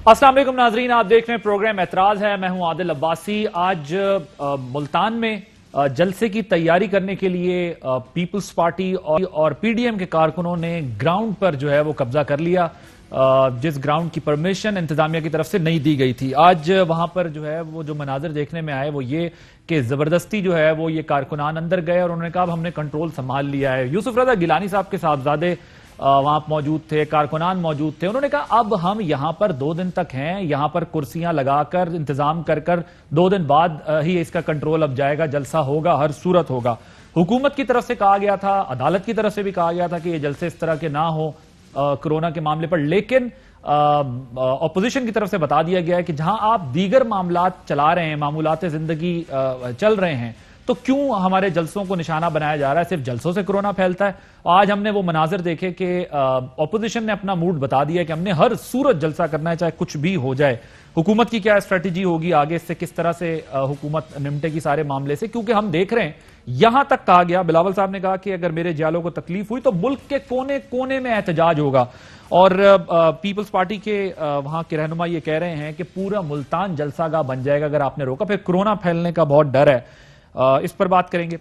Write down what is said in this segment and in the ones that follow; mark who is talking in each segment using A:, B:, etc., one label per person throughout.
A: अस्सलाम वालेकुम नाजरीन, आप देख रहे हैं प्रोग्राम एतराज है। मैं हूं आदिल अब्बासी। आज मुल्तान में जलसे की तैयारी करने के लिए पीपल्स पार्टी और पीडीएम के कारकुनों ने ग्राउंड पर जो है वो कब्जा कर लिया, जिस ग्राउंड की परमिशन इंतजामिया की तरफ से नहीं दी गई थी। आज वहां पर जो है वो जो मनाजिर देखने में आए वो ये कि जबरदस्ती जो है वो ये कारकुनान अंदर गए और उन्होंने कहा अब हमने कंट्रोल संभाल लिया है। यूसुफ रजा गिलानी साहब के साहबजादे वहां मौजूद थे, कारकुनान मौजूद थे। उन्होंने कहा अब हम यहां पर 2 दिन तक हैं, यहां पर कुर्सियां लगाकर इंतजाम कर 2 दिन बाद ही इसका कंट्रोल अब जाएगा, जलसा होगा, हर सूरत होगा। हुकूमत की तरफ से कहा गया था, अदालत की तरफ से भी कहा गया था कि ये जलसे इस तरह के ना हो कोरोना के मामले पर, लेकिन ऑपोजिशन की तरफ से बता दिया गया है कि जहां आप दीगर मामलात चला रहे हैं, मामूलात जिंदगी चल रहे हैं, तो क्यों हमारे जलसों को निशाना बनाया जा रहा है? सिर्फ जलसों से कोरोना फैलता है। आज हमने वो मनाजिर देखे कि ऑपोजिशन ने अपना मूड बता दिया कि हमने हर सूरत जलसा करना है, चाहे कुछ भी हो जाए। हुकूमत की क्या स्ट्रेटेजी होगी आगे, इससे किस तरह से हुकूमत निपटेगी सारे मामले से, क्योंकि हम देख रहे हैं यहां तक कहा गया, बिलावल साहब ने कहा कि अगर मेरे जियालों को तकलीफ हुई तो मुल्क के कोने कोने में एहतजाज होगा। और पीपल्स पार्टी के वहां के रहनुमा ये कह रहे हैं कि पूरा मुल्तान जलसागाह बन जाएगा अगर आपने रोका, फिर कोरोना फैलने का बहुत डर है। इस पर बात करेंगे।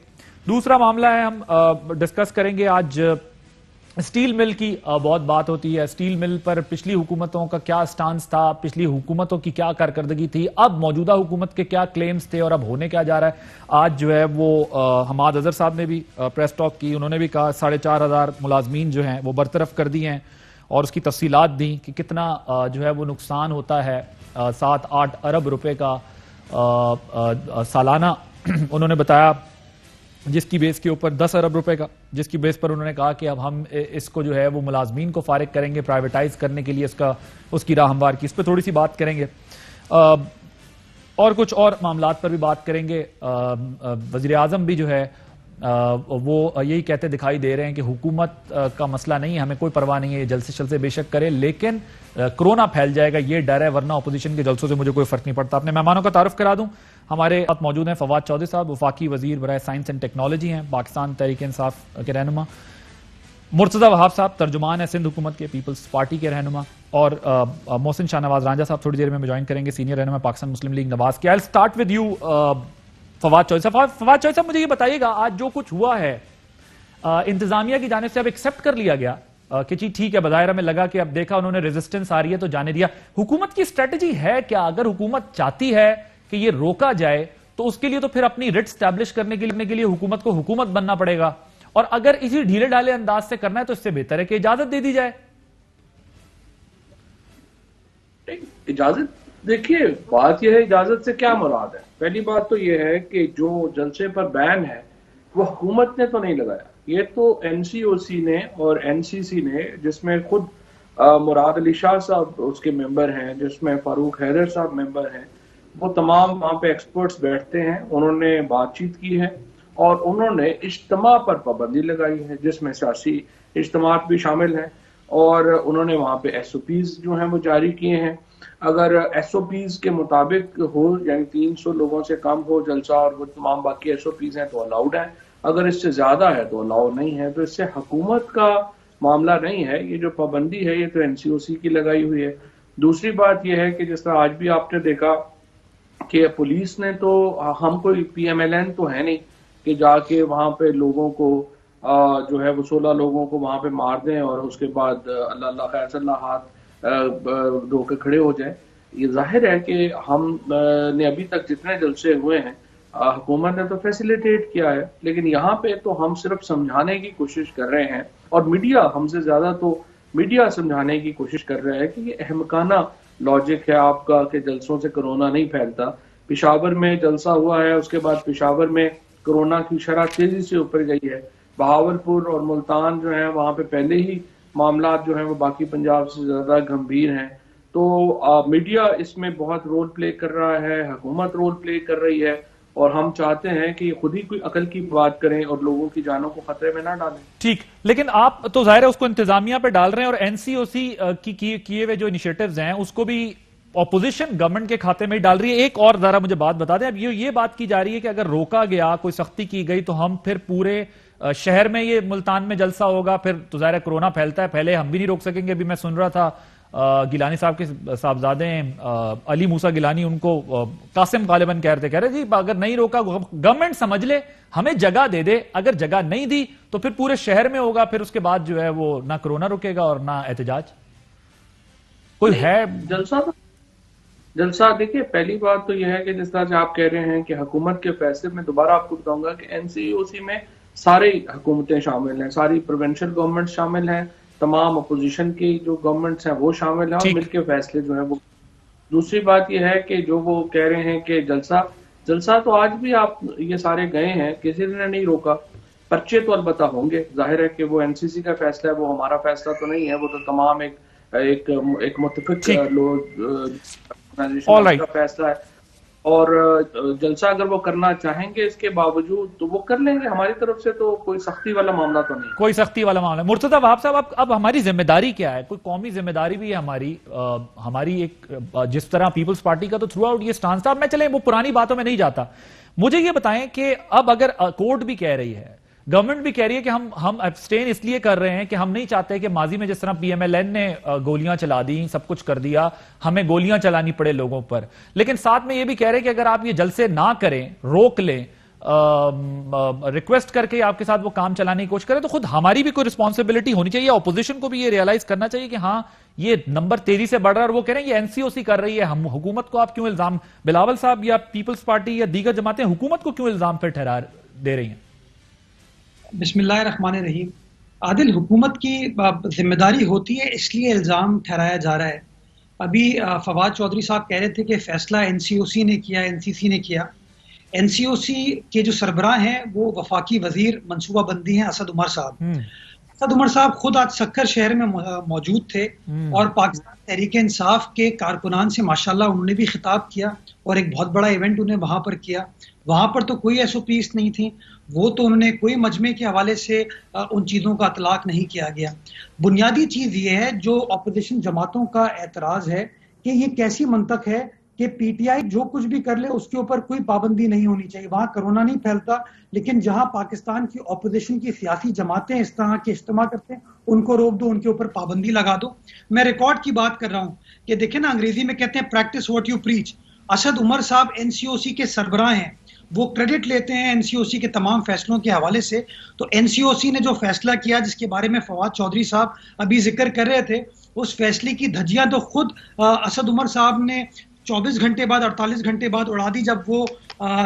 A: दूसरा मामला है, हम डिस्कस करेंगे आज स्टील मिल की बहुत बात होती है। स्टील मिल पर पिछली हुकूमतों का क्या स्टांस था, पिछली हुकूमतों की क्या कारकर्दगी थी, अब मौजूदा हुकूमत के क्या क्लेम्स थे और अब होने क्या जा रहा है। आज जो है वो हमाद अजहर साहब ने भी प्रेस टॉक की। उन्होंने भी कहा 4,500 मुलाजमीन जो हैं वो बरतरफ कर दिए हैं और उसकी तफसीलात दी कि कितना जो है वो नुकसान होता है। 7-8 अरब रुपए का सालाना उन्होंने बताया, जिसकी बेस के ऊपर 10 अरब रुपए का, जिसकी बेस पर उन्होंने कहा कि अब हम इसको जो है वो मुलाजमीन को फारिग करेंगे, प्राइवेटाइज करने के लिए उसकी राह हमवार की। इस पर थोड़ी सी बात करेंगे और कुछ और मामलात पर भी बात करेंगे। वजीर आजम भी जो है वो यही कहते दिखाई दे रहे हैं कि हुकूमत का मसला नहीं है, हमें कोई परवाह नहीं है, जल्द से जल्द बेशक करे, लेकिन कोरोना फैल जाएगा ये डर है, वरना अपोजिशन के जलसों से मुझे कोई फर्क नहीं पड़ता। अपने मेहमानों का तारुफ करा दूं। हमारे साथ मौजूद हैं फवाद चौधरी साहब, वफाकी वजीर बराए साइंस एंड टेक्नोलॉजी हैं, पाकिस्तान तहरीक इंसाफ के रहनुमा। मुर्तजा वहाब साहब तर्जुमान है सिंध हुकूमत के, पीपल्स पार्टी के रहनुमा। और मोहसिन शाहनवाज रांझा साहब थोड़ी देर में ज्वाइन करेंगे, सीनियर रहनुमा पाकिस्तान मुस्लिम लीग नवाज के। I will start with you Fawad Chaudhry साहब। फवाद चौधरी साहब, मुझे ये बताइएगा, आज जो कुछ हुआ है इंतजामिया की जानिब से अब एक्सेप्ट कर लिया गया कि जी ठीक है, बज़ाहिर हमें लगा कि अब देखा उन्होंने रेजिस्टेंस आ रही है तो जाने दिया। हुकूमत की स्ट्रेटजी है क्या? अगर हुकूमत चाहती है कि ये रोका जाए तो उसके लिए तो फिर अपनी रिट स्टैब्लिश करने के लिए हुकूमत को हुकूमत बनना पड़ेगा, और अगर इसी ढीले ढाले अंदाज से करना है तो इससे बेहतर है कि इजाजत दे दी जाए।
B: इजाजत, देखिए बात यह है इजाजत से क्या मुराद है। पहली बात तो यह है कि जो जलसे पर बैन है वो हुकूमत ने तो नहीं लगाया, ये तो एनसीओसी ने और एनसीसी ने, जिसमें खुद मुराद अली शाह साहब उसके मेंबर हैं, जिसमें फारूक हैदर साहब मेंबर हैं, वो तमाम वहाँ पे एक्सपर्ट्स बैठते हैं, उन्होंने बातचीत की है और उन्होंने इज्तिमा पर पाबंदी लगाई है, जिसमें सियासी इज्तिमात भी शामिल हैं, और उन्होंने वहाँ पे SOPs जो हैं वो जारी किए हैं। अगर SOPs के मुताबिक हो, यानी 300 लोगों से कम हो जलसा और वो तमाम बाकी SOPs हैं तो अलाउड है, अगर इससे ज्यादा है तो अलाउ नहीं है। तो इससे हुकूमत का मामला नहीं है, ये जो पाबंदी है ये तो NCOC की लगाई हुई है। दूसरी बात यह है कि जिस तरह आज भी आपने देखा कि पुलिस ने तो, हम कोई PMLN तो है नहीं कि जाके वहां पे लोगों को जो है वो 16 लोगों को वहां पे मार दें और उसके बाद अल्लाह खैर सल्लाह हाथ धो के खड़े हो जाए। ये जाहिर है कि हम ने अभी तक जितने जलसे हुए हैं हुकूमत ने तो फैसिलिटेट किया है, लेकिन यहाँ पे तो हम सिर्फ समझाने की कोशिश कर रहे हैं, और मीडिया हमसे ज्यादा तो मीडिया समझाने की कोशिश कर रहा है कि ये अहमकाना लॉजिक है आपका कि जलसों से कोरोना नहीं फैलता। पेशावर में जलसा हुआ है, उसके बाद पेशावर में कोरोना की शरह तेजी से ऊपर गई है। बहावलपुर और मुल्तान जो है वहाँ पे पहले ही मामला जो है वो बाकी पंजाब से ज्यादा गंभीर हैं। तो मीडिया इसमें बहुत रोल प्ले कर रहा है, हुकूमत रोल प्ले कर रही है, और हम चाहते हैं कि खुद ही कोई अकल की बात करें और लोगों की जानों को खतरे में ना डालें।
A: ठीक, लेकिन आप तो जाहिर है उसको इंतजामिया पे डाल रहे हैं, और एनसीओसी की किए हुए जो इनिशिएटिव्स हैं उसको भी ऑपोजिशन गवर्नमेंट के खाते में ही डाल रही है। एक और जरा मुझे बात बता दें, अब ये बात की जा रही है कि अगर रोका गया, कोई सख्ती की गई, तो हम फिर पूरे शहर में ये मुल्तान में जलसा होगा, फिर तो जाहिर है कोरोना फैलता है, पहले हम भी नहीं रोक सकेंगे। अभी मैं सुन रहा था गिलानी साहब के साहबजादे अली मूसा गिलानी, उनको कासिम गालिबन कह रहे जी अगर नहीं रोका गवर्नमेंट समझ ले, हमें जगह दे दे, अगर जगह नहीं दी तो फिर पूरे शहर में होगा, फिर उसके बाद जो है वो ना कोरोना रुकेगा और ना एहतजाज। कोई है
B: जलसा देखिए, पहली बात तो यह है कि जिस तरह से आप कह रहे हैं कि हुकूमत के फैसले में, दोबारा आपको बताऊंगा कि एनसीओसी में सारी हुकूमतें शामिल हैं, सारी प्रोविंशियल गवर्नमेंट शामिल हैं, तमाम अपोजिशन की जो गवर्नमेंट्स हैं वो शामिल हैं, और मिलके फैसले जो है वो। दूसरी बात यह है कि जो वो कह रहे हैं कि जलसा तो आज भी आप ये सारे गए हैं, किसी ने नहीं रोका, पर्चे तो अलबत्ता होंगे, जाहिर है कि वो एनसीसी का फैसला है, वो हमारा फैसला तो नहीं है, वो तो तमाम एक मुत्तफिक ऑर्गेनाइजेशन का फैसला है। और जलसा अगर वो करना चाहेंगे इसके बावजूद तो वो कर लेंगे, हमारी तरफ से तो कोई सख्ती वाला मामला तो नहीं,
A: कोई सख्ती वाला मामला। मुर्तजा वहाब साहब, अब हमारी जिम्मेदारी क्या है? कोई कौमी जिम्मेदारी भी है हमारी एक, जिस तरह पीपल्स पार्टी का तो थ्रू आउट ये स्टांस था। मैं चले वो पुरानी बातों में नहीं जाता, मुझे ये बताएं कि अब अगर कोर्ट भी कह रही है, गवर्नमेंट भी कह रही है कि हम एब्सटेन इसलिए कर रहे हैं कि हम नहीं चाहते कि माजी में जिस तरह पीएमएलएन ने गोलियां चला दी, सब कुछ कर दिया, हमें गोलियां चलानी पड़े लोगों पर, लेकिन साथ में ये भी कह रहे हैं कि अगर आप ये जलसे ना करें, रोक लें, रिक्वेस्ट करके आपके साथ वो काम चलाने की कोशिश करें, तो खुद हमारी भी कोई रिस्पॉन्सिबिलिटी होनी चाहिए, ऑपोजिशन को भी ये रियलाइज करना चाहिए कि हाँ ये नंबर तेजी से बढ़ रहा है। और वो कह रहे हैं ये एनसीओसी कर रही है, हम हुकूमत को आप क्यों इल्जाम, बिलावल साहब या पीपल्स पार्टी या दीगर जमातें हुकूमत को क्यों इल्जाम पर ठहरा दे रही हैं?
C: बिस्मिल्लाहिर्रहमानिर्रहीम। आदिल, हुकूमत की जिम्मेदारी होती है इसलिए इल्ज़ाम ठहराया जा रहा है। अभी फवाद चौधरी साहब कह रहे थे कि फैसला एनसीओसी ने किया, एनसीसी ने किया। एनसीओसी के जो सरबराह हैं वो वफाकी वजीर मनसूबाबंदी हैं असद उमर साहब। असद उमर साहब खुद आज सक्कर शहर में मौजूद थे और पाकिस्तान तहरीक इंसाफ के कारकुनान से माशाल्लाह उन्होंने भी खिताब किया और एक बहुत बड़ा इवेंट उन्हें वहां पर किया। वहां पर तो कोई एसओपीज नहीं थी, वो तो उन्होंने कोई मजमे के हवाले से उन चीज़ों का इतलाक नहीं किया गया। बुनियादी चीज़ ये है जो अपोजिशन जमातों का एतराज़ है कि ये कैसी मंतक है कि पीटीआई जो कुछ भी कर ले उसके ऊपर कोई पाबंदी नहीं होनी चाहिए। वहां कोरोना नहीं फैलता, लेकिन जहां पाकिस्तान की अपोजिशन की सियासी जमातें इस तरह के इज्तिमा करते हैं उनको रोक दो, उनके ऊपर पाबंदी लगा दो। मैं रिकॉर्ड की बात कर रहा हूं कि देखें ना, अंग्रेजी में कहते हैं practice what you preach. Asad Umar साहब एनसीओसी के सरबराह हैं, वो क्रेडिट लेते हैं एनसीओसी के तमाम फैसलों के हवाले से। तो एनसीओसी ने जो फैसला किया जिसके बारे में फवाद चौधरी साहब अभी जिक्र कर रहे थे, उस फैसले की धज्जियां तो खुद असद उमर साहब ने 24 घंटे बाद, 48 घंटे बाद उड़ा दी, जब वो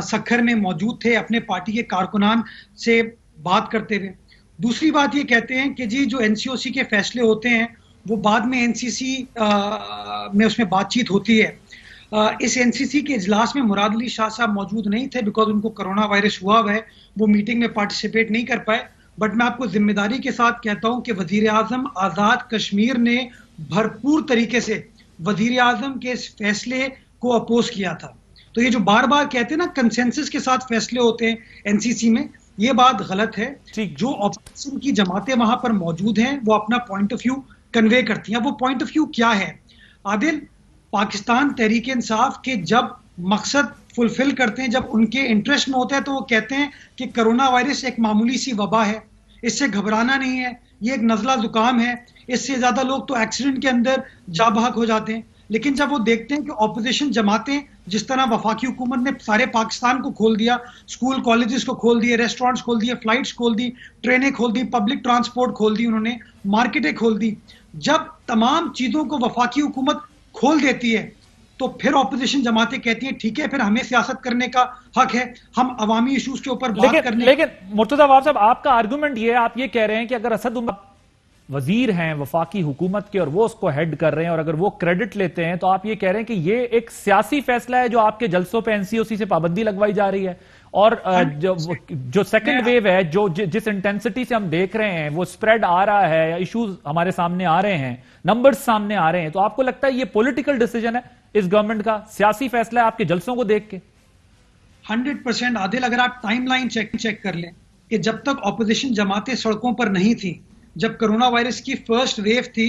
C: सक्खर में मौजूद थे अपने पार्टी के कारकुनान से बात करते हुए। दूसरी बात ये कहते हैं कि जी जो एनसीओसी के फैसले होते हैं वो बाद में एनसीसी में उसमें बातचीत होती है। इस एनसीसी के इजलास में मुराद अली शाह साहब मौजूद नहीं थे बिकॉज उनको कोरोना वायरस हुआ है, वो मीटिंग में पार्टिसिपेट नहीं कर पाए। बट मैं आपको जिम्मेदारी के साथ कहता हूं कि वजीर आजम आज़ाद कश्मीर ने भरपूर तरीके से वजीर आजम के इस फैसले को अपोज किया था। तो ये जो बार बार कहते हैं ना कंसेंसस के साथ फैसले होते हैं एनसीसी में, ये बात गलत है। जो ऑपोजिशन की जमातें वहां पर मौजूद हैं वो अपना पॉइंट ऑफ व्यू कन्वे करती हैं। वो पॉइंट ऑफ व्यू क्या है आदिल? पाकिस्तान तहरीक इंसाफ के जब मकसद फुलफिल करते हैं, जब उनके इंटरेस्ट में होता है, तो वो कहते हैं कि कोरोना वायरस एक मामूली सी वबा है, इससे घबराना नहीं है, ये एक नज़ला जुकाम है, इससे ज़्यादा लोग तो एक्सीडेंट के अंदर जा बहक हो जाते हैं। लेकिन जब वो देखते हैं कि ऑपोजिशन जमातें जिस तरह वफाकी हुकूमत ने सारे पाकिस्तान को खोल दिया, स्कूल कॉलेजेस को खोल दिए, रेस्टोरेंट्स खोल दिए, फ्लाइट्स खोल दी, ट्रेनें खोल दी, पब्लिक ट्रांसपोर्ट खोल दी, उन्होंने मार्केटें खोल दी, जब तमाम चीज़ों को वफाकी हुकूमत खोल देती है तो फिर ऑपोजिशन जमातें कहती हैं ठीक है, फिर हमें सियासत करने का हक है, हम अवामी इश्यूज के ऊपर बात करने।
A: लेकिन मुर्तजा वहाब साहब, आपका आर्गुमेंट ये है, आप ये कह रहे हैं कि अगर असद उमर वजीर हैं वफाकी हुकूमत के और वो उसको हेड कर रहे हैं और अगर वो क्रेडिट लेते हैं, तो आप ये कह रहे हैं कि ये एक सियासी फैसला है जो आपके जलसों पे एनसीओसी से पाबंदी लगवाई जा रही है। और जो सेकंड वेव है, जो जिस इंटेंसिटी से हम देख रहे हैं वो स्प्रेड आ रहा है, इश्यूज हमारे सामने आ रहे हैं, नंबर्स सामने आ रहे हैं, तो आपको लगता है ये पॉलिटिकल डिसीजन है इस गवर्नमेंट का, सियासी फैसला है आपके जलसों को देख के?
C: 100% आदिल, अगर आप टाइमलाइन चेक कर लें कि जब तक ऑपोजिशन जमातें सड़कों पर नहीं थी, जब कोरोना वायरस की फर्स्ट वेव थी,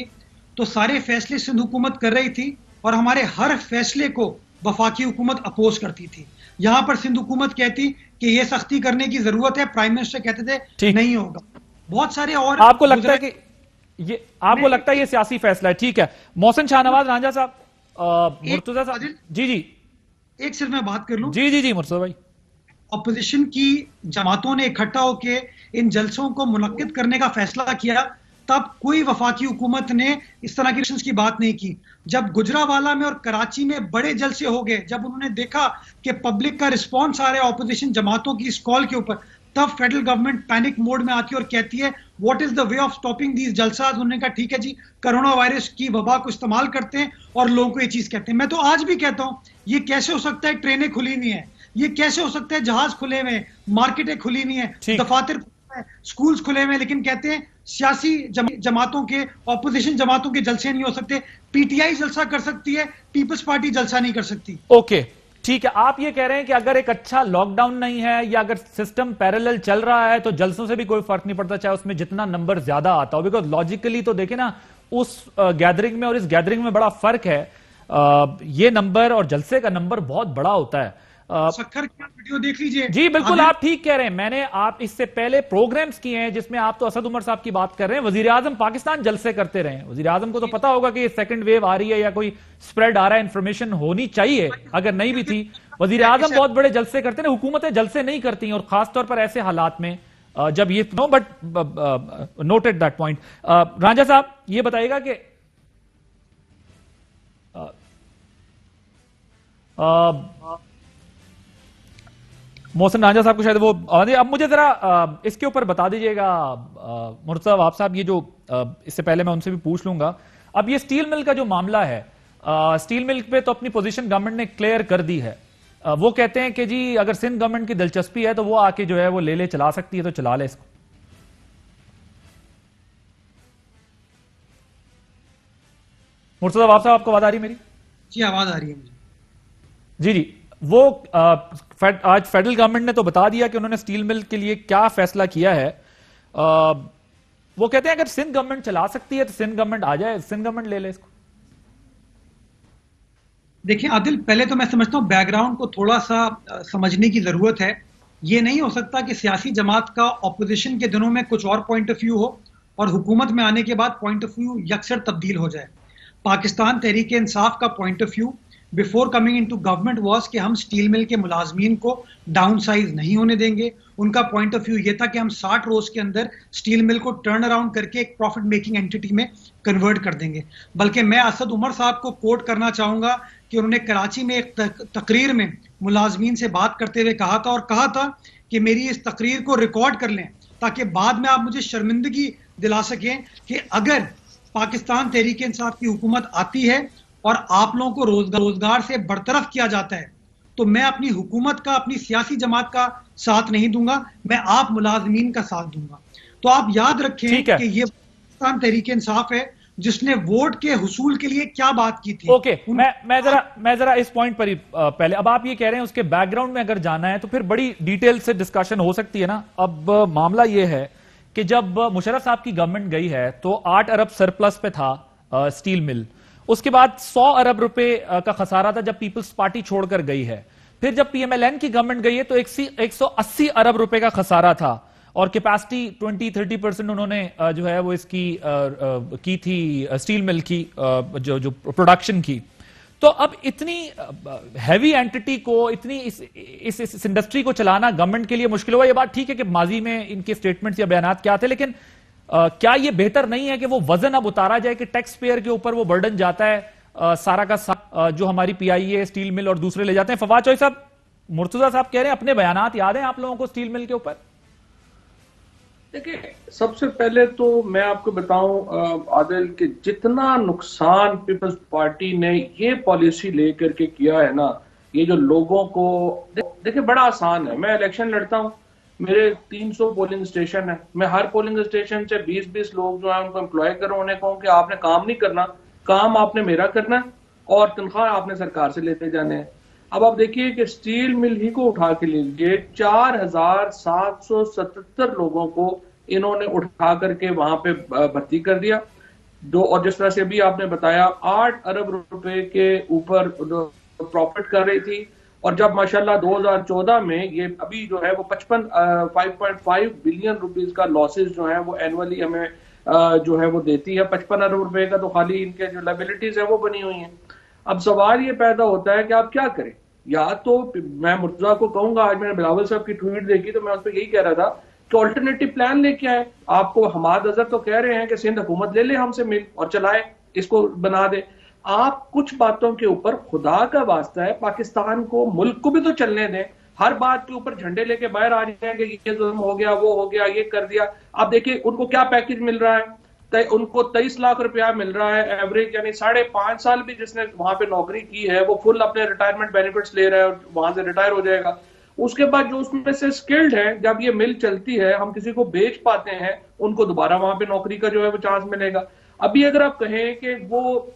C: तो सारे फैसले सिंध हुकूमत कर रही थी और हमारे हर फैसले को वफाकी हुकूमत अपोज करती थी। यहां पर सिंध हुकूमत कहती कि यह सख्ती करने की जरूरत है, प्राइम मिनिस्टर कहते थे नहीं होगा। बहुत सारे और
A: आपको लगता है कि ये आपको लगता है ये सियासी फैसला है? ठीक है, मोहसिन शाहनवाज रांझा साहब, मुर्तजा साहब, जी जी
C: एक सिर्फ मैं बात कर लूं।
A: जी जी जी मुर्तजा भाई,
C: ऑपोजिशन की जमातों ने इकट्ठा होकर इन जलसों को मुनक्किद करने का फैसला किया, तब कोई वफाकी हुकूमत ने इस तरह की की बात नहीं की। जब गुजरावाला में और कराची में बड़े जलसे हो गए, जब उन्होंने देखा कि पब्लिक का रिस्पॉन्स आ रहा है ऑपोजिशन जमातों की इस कॉल के ऊपर, तब फेडरल गवर्नमेंट पैनिक मोड में आती है और कहती है what is the way of stopping these जलसाज। उन्होंने कहा ठीक है जी, कोरोना वायरस की वबा को इस्तेमाल करते हैं और लोगों को ये चीज कहते हैं। मैं तो आज भी कहता हूं, ये कैसे हो सकता है ट्रेनें खुली नहीं है, ये कैसे हो सकता है जहाज खुले हुए, मार्केटें खुली नहीं है, दफातर स्कूल्स खुले हुए, लेकिन कहते हैं सियासी जमातों के, ऑपोजिशन जमातों के जलसे नहीं हो सकते। पीटीआई जलसा कर सकती है, पीपल्स पार्टी जलसा नहीं कर सकती।
A: ओके ठीक है, आप ये कह रहे हैं कि अगर एक अच्छा लॉकडाउन नहीं है या अगर सिस्टम पैरेलल चल रहा है तो जलसों से भी कोई फर्क नहीं पड़ता, चाहे उसमें जितना नंबर ज्यादा आता हो, बिकॉज लॉजिकली तो देखे ना, उस गैदरिंग में और इस गैदरिंग में बड़ा फर्क है। ये नंबर और जलसे का नंबर बहुत बड़ा होता है।
C: सखर की वीडियो देख लीजिए।
A: जी बिल्कुल, आप ठीक कह रहे हैं। मैंने आप इससे पहले प्रोग्राम्स किए हैं जिसमें आप तो असद उमर साहब की बात कर रहे हैं, वजीर आजम पाकिस्तान जलसे करते रहे। वजीर आजम को तो पता होगा कि सेकंड वेव आ रही है या कोई स्प्रेड आ रहा है, इंफॉर्मेशन होनी चाहिए, अगर नहीं भी थी। वजीर आजम बहुत बड़े जलसे करते हैं, हुकूमतें जलसे नहीं करती, और खासतौर पर ऐसे हालात में जब ये no but noted that point. Ranjha साहब ये बताइएगा कि मोहसिन रांझा साहब को शायद वो अब मुझे जरा इसके ऊपर बता दीजिएगा मुर्तजा आप साहब, ये जो इससे पहले मैं उनसे भी पूछ लूंगा, अब ये स्टील मिल का जो मामला है, स्टील मिल पे तो अपनी पोजीशन गवर्नमेंट ने क्लियर कर दी है। वो कहते हैं कि जी अगर सिंध गवर्नमेंट की दिलचस्पी है तो वो आके जो है वो ले चला सकती है, तो चला ले इसको। मुर्तजा आप साहब, आपको आवाज आ रही मेरी?
C: जी आवाज आ रही है मुझे।
A: जी जी, वो आज फेडरल गवर्नमेंट ने तो बता दिया कि उन्होंने स्टील मिल के लिए क्या फैसला किया है। वो कहते हैं अगर सिंध गवर्नमेंट चला सकती है तो सिंध गवर्नमेंट आ जाए, सिंध गवर्नमेंट ले ले इसको।
C: देखिए आदिल, पहले तो मैं समझता हूं बैकग्राउंड को थोड़ा सा समझने की जरूरत है। ये नहीं हो सकता कि सियासी जमात का ऑपोजिशन के दिनों में कुछ और पॉइंट ऑफ व्यू हो और हुकूमत में आने के बाद पॉइंट ऑफ व्यू यकसर तब्दील हो जाए। पाकिस्तान तहरीक इंसाफ का point of view before coming into government was कि हम स्टील मिल के मुलाजमीन को डाउन साइज नहीं होने देंगे। उनका पॉइंट ऑफ व्यू ये था कि हम 60 रोज के अंदर स्टील मिल को टर्न अराउंड करके एक प्रॉफिट मेकिंग एंटिटी में कन्वर्ट कर देंगे। बल्कि मैं असद उमर साहब को कोट करना चाहूंगा कि उन्होंने कराची में एक तकरीर में मुलाजमीन से बात करते हुए कहा था कि मेरी इस तकरीर को रिकॉर्ड कर लें ताकि बाद में आप मुझे शर्मिंदगी दिला सकें कि अगर पाकिस्तान तहरीक इंसाफ की हुकूमत आती है और आप लोगों को रोजगार से बरतरफ किया जाता है तो मैं अपनी हुकूमत का, अपनी सियासी जमात का साथ नहीं दूंगा, मैं आप मुलाजमीन का साथ दूंगा। तो आप याद रखें कि ये पाकिस्तान तहरीक इंसाफ है जिसने वोट के हुसूल के लिए क्या बात की थी।
A: ओके, मैं जरा इस पॉइंट पर ही पहले, अब आप ये कह रहे हैं उसके बैकग्राउंड में अगर जाना है तो फिर बड़ी डिटेल से डिस्कशन हो सकती है ना। अब मामला ये है कि जब मुशर्रफ साहब की गवर्नमेंट गई है तो 8 अरब सरप्लस पे था स्टील मिल, उसके बाद 100 अरब रुपए का खसारा था जब पीपल्स पार्टी छोड़कर गई है। फिर जब पीएमएलएन की गवर्नमेंट गई है तो 180 अरब रुपए का खसारा था और कैपेसिटी 20-30% उन्होंने जो है वो इसकी की थी स्टील मिल की जो प्रोडक्शन की। तो अब इतनी हैवी एंटिटी को, इतनी इस इंडस्ट्री को चलाना गवर्नमेंट के लिए मुश्किल हुआ। ये बात ठीक है कि माजी में इनके स्टेटमेंट्स या बयानात क्या थे, लेकिन क्या ये बेहतर नहीं है कि वो वजन अब उतारा जाए कि टैक्स पेयर के ऊपर वो बर्डन जाता है सारा का सारा जो हमारी पीआईए, स्टील मिल और दूसरे ले जाते हैं। फवाद चौधरी साहब, मुर्तजा साहब कह रहे हैं अपने बयानात याद हैं आप लोगों को स्टील मिल के ऊपर?
B: देखिए, सबसे पहले तो मैं आपको बताऊं आदिल कि जितना नुकसान पीपल्स पार्टी ने ये पॉलिसी लेकर के किया है ना, ये जो लोगों को, देखिए बड़ा आसान है। मैं इलेक्शन लड़ता हूं, मेरे 300 पोलिंग स्टेशन है, मैं हर पोलिंग स्टेशन से 20-20 लोग जो है उनको एम्प्लॉय करूं, उन्हें कहूं कि आपने काम नहीं करना, काम आपने मेरा करना है और तनख्वाह आपने सरकार से लेते जाने हैं। अब आप देखिए कि स्टील मिल ही को उठा के लीजिए, 4777 लोगों को इन्होंने उठा करके वहां पे भर्ती कर दिया। और जिस तरह से भी आपने बताया 8 अरब रुपए के ऊपर प्रॉफिट कर रही थी, और जब माशाल्लाह 2014 में ये अभी जो है वो 5.5 बिलियन रुपीस का लॉसेस जो है वो एनुअली हमें जो है वो देती है 55 अरब रुपए का, तो खाली इनके जो लाइबिलिटीज है वो बनी हुई हैं। अब सवाल ये पैदा होता है कि आप क्या करें। या तो मैं मुर्तजा को कहूंगा, आज मैंने बिलावल साहब की ट्वीट देखी तो मैं उस पर यही कह रहा था कि ऑल्टरनेटिव प्लान लेके आए। आपको हमाद अजहर तो कह रहे हैं कि सिंध हुकूमत ले ले हमसे मिल और चलाए, इसको बना दे। आप कुछ बातों के ऊपर खुदा का वास्ता है पाकिस्तान को, मुल्क को भी तो चलने दें। हर बात के ऊपर झंडे लेके बाहर आ जाएंगे, ये जुल्म हो गया, वो हो गया, ये कर दिया। आप देखिए उनको क्या पैकेज मिल रहा है, उनको 23 लाख रुपया मिल रहा है एवरेज, यानी 5.5 साल भी जिसने वहां पे नौकरी की है वो फुल अपने रिटायरमेंट बेनिफिट्स ले रहा है, वहां से रिटायर हो जाएगा। उसके बाद जो उसमें से स्किल्ड है, जब ये मिल चलती है, हम किसी को बेच पाते हैं, उनको दोबारा वहां पे नौकरी का जो है वो चांस मिलेगा। अभी अगर आप कहें कि वो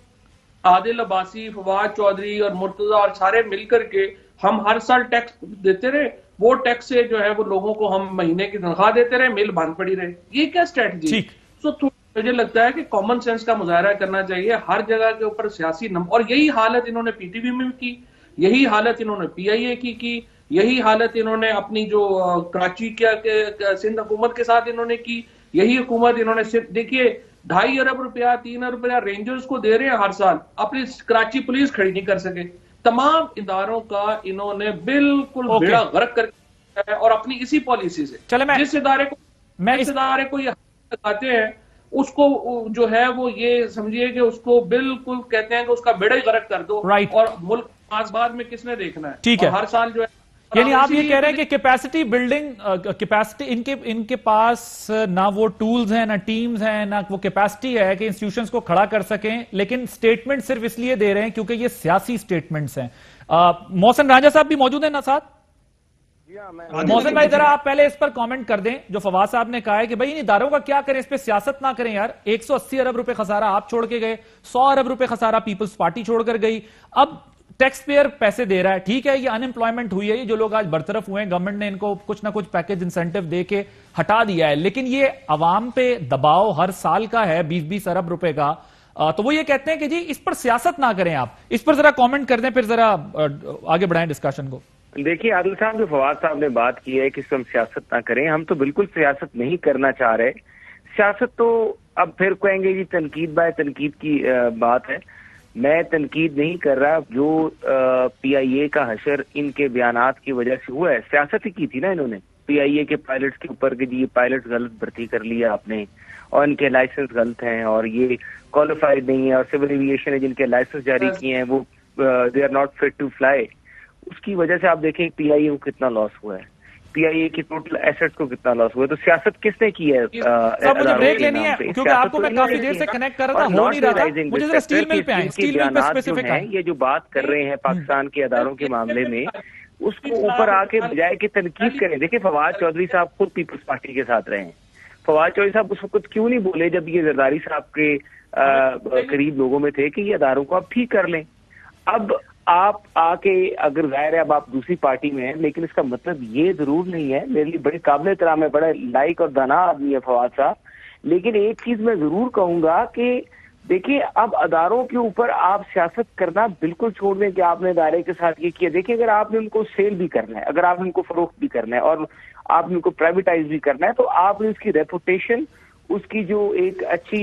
B: आदिल अब्बासी, फवाद चौधरी और मुर्तजा और सारे मिलकर के हम हर साल टैक्स देते रहे, वो टैक्स से जो है वो लोगों को हम महीने की तनख्वाह देते रहे, मिल बंद पड़ी रहे, ये क्या स्ट्रेटजी? सो मुझे लगता है कि कॉमन सेंस का मुजाहरा करना चाहिए हर जगह के ऊपर सियासी नंबर। और यही हालत इन्होंने पीटीवी में की, यही हालत इन्होंने पीआईए की, यही हालत इन्होंने अपनी जो कराची के सिंध हुकूमत के साथ इन्होंने की, यही हुकूमत इन्होंने सिर्फ देखिए 2.5 अरब रुपया 3 अरब रुपया रेंजर्स को दे रहे हैं हर साल, अपनी कराची पुलिस खड़ी नहीं कर सके। तमाम इदारों का इन्होंने बिल्कुल बेड़ा गर्क करके है और अपनी इसी पॉलिसी से जिस इदारे को ये लगाते हैं उसको जो है वो ये समझिए कि उसको बिल्कुल कहते हैं कि उसका बेड़ा ही गर्क कर दो, और मुल्क बाद में किसने देखना है। ठीक है, हर साल जो है,
A: यानी आप ये कह रहे हैं कि कैपेसिटी बिल्डिंग, कैपेसिटी इनके पास ना वो टूल्स हैं, ना टीम्स हैं, ना वो कैपेसिटी है कि इंस्टीट्यूशंस को खड़ा कर सकें, लेकिन स्टेटमेंट सिर्फ इसलिए दे रहे हैं क्योंकि ये सियासी स्टेटमेंट्स हैं। मोहसिन राजा साहब भी मौजूद हैं ना साथ? मोहसिन भाई जरा आप पहले इस पर कमेंट कर दें, जो फवाद साहब ने कहा है कि भाई इन इदारों का क्या करें, इस पे सियासत ना करें यार। 180 अरब रुपए खसारा आप छोड़ के गए, 100 अरब रुपए खसारा पीपल्स पार्टी छोड़कर गई, अब टैक्स पेयर पैसे दे रहा है। ठीक है, ये अनएम्प्लॉयमेंट हुई है, ये जो लोग आज बरतरफ हुए हैं, गवर्नमेंट ने इनको कुछ ना कुछ पैकेज इंसेंटिव दे के हटा दिया है, लेकिन ये अवाम पे दबाव हर साल का है 20-20 अरब रुपए का। तो वो ये कहते हैं कि जी इस पर सियासत ना करें। आप इस पर जरा कमेंट कर दें, फिर जरा आगे बढ़ाएं डिस्कशन को।
D: देखिए आदिल साहब, जो फवाद साहब ने बात की है कि हम सियासत ना करें, हम तो बिल्कुल सियासत नहीं करना चाह रहे। सियासत तो अब फिर कहेंगे जी तनकीद बाय तनकीद की बात है, मैं तनकीद नहीं कर रहा। जो पीआईए का हशर इनके बयानात की वजह से हुआ है, सियासत ही की थी ना इन्होंने पीआईए के पायलट्स के ऊपर कि जी ये पायलट गलत भर्ती कर लिया आपने और इनके लाइसेंस गलत हैं और ये क्वालिफाइड नहीं है, और सिविल एविएशन ने जिनके लाइसेंस जारी किए हैं वो they are not fit to fly. उसकी वजह से आप देखें पीआईए को कितना लॉस हुआ है, पीआईए की टोटल एसेट्स को कितना लॉस हुआ है। तो सियासत किसने की है?
A: मुझे ब्रेक लेनी है क्योंकि आपको मैं काफी देर से कनेक्ट कर रहा था, हो नहीं रहा था। मुझे जरा स्टील मिल पे आए, स्टील मिल पे स्पेसिफिक है।
D: ये जो बात कर रहे हैं पाकिस्तान के अदारों के मामले में, उसको ऊपर आके बजाय की तनकीद करें। देखिए फवाद चौधरी साहब खुद पीपल्स पार्टी के साथ रहे हैं। फवाद चौधरी साहब उस वक्त क्यों नहीं बोले जब ये जरदारी साहब के करीब लोगों में थे कि ये अदारों को आप ठीक कर लें? अब आप आके अगर जाहिर है अब आप दूसरी पार्टी में हैं, लेकिन इसका मतलब ये जरूर नहीं है, मेरे लिए बड़े काबिल एहतराम है, बड़ा लाइक और दाना आदमी है फवाद साहब, लेकिन एक चीज मैं जरूर कहूंगा कि देखिए अब अदारों के ऊपर आप सियासत करना बिल्कुल छोड़ दें कि आपने अदारे के साथ ये किया। देखिए अगर आपने उनको सेल भी करना है, अगर आपने उनको फरोख्त भी करना है और आपने उनको प्राइवेटाइज भी करना है, तो आपने उसकी रेपुटेशन, उसकी जो एक अच्छी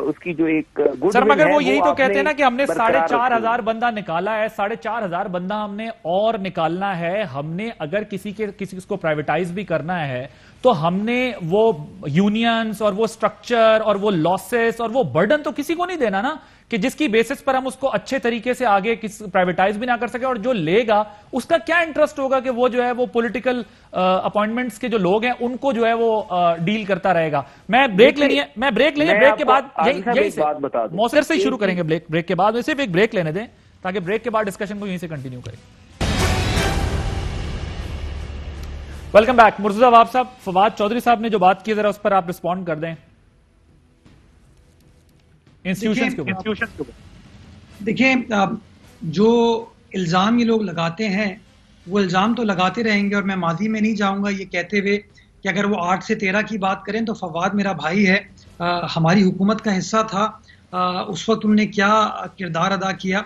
D: उसकी जो एक गुड
A: सर, मगर वो यही तो कहते हैं ना कि हमने 4,500 बंदा निकाला है, 4,500 बंदा हमने और निकालना है। हमने अगर किसी को प्राइवेटाइज भी करना है तो हमने वो यूनियंस और वो स्ट्रक्चर और वो लॉसेस और वो बर्डन तो किसी को नहीं देना ना, कि जिसकी बेसिस पर हम उसको अच्छे तरीके से आगे प्राइवेटाइज भी ना कर सके। और जो लेगा उसका क्या इंटरेस्ट होगा कि वो जो है वो पॉलिटिकल अपॉइंटमेंट्स के जो लोग हैं उनको जो है वो डील करता रहेगा। मैं ब्रेक लेनी है, ब्रेक के बाद यही से मौसर से ही शुरू करेंगे। ब्रेक के बाद सिर्फ एक ब्रेक लेने दें ताकि ब्रेक के बाद डिस्कशन को यहीं से कंटिन्यू करें। Welcome back. मुर्तजा वाब साहब, फवाद चौधरी साहब ने जो बात की जरा उस पर आप रिस्पॉन्ड कर दें। इंस्टीट्यूशंस के ऊपर
C: देखिए, जो इल्जाम ये लोग लगाते हैं वो इल्जाम तो लगाते रहेंगे, और मैं माजी में नहीं जाऊंगा ये कहते हुए कि अगर वो 8 से 13 की बात करें तो फवाद मेरा भाई है, हमारी हुकूमत का हिस्सा था, उस वक्त उन्होंने क्या किरदार अदा किया,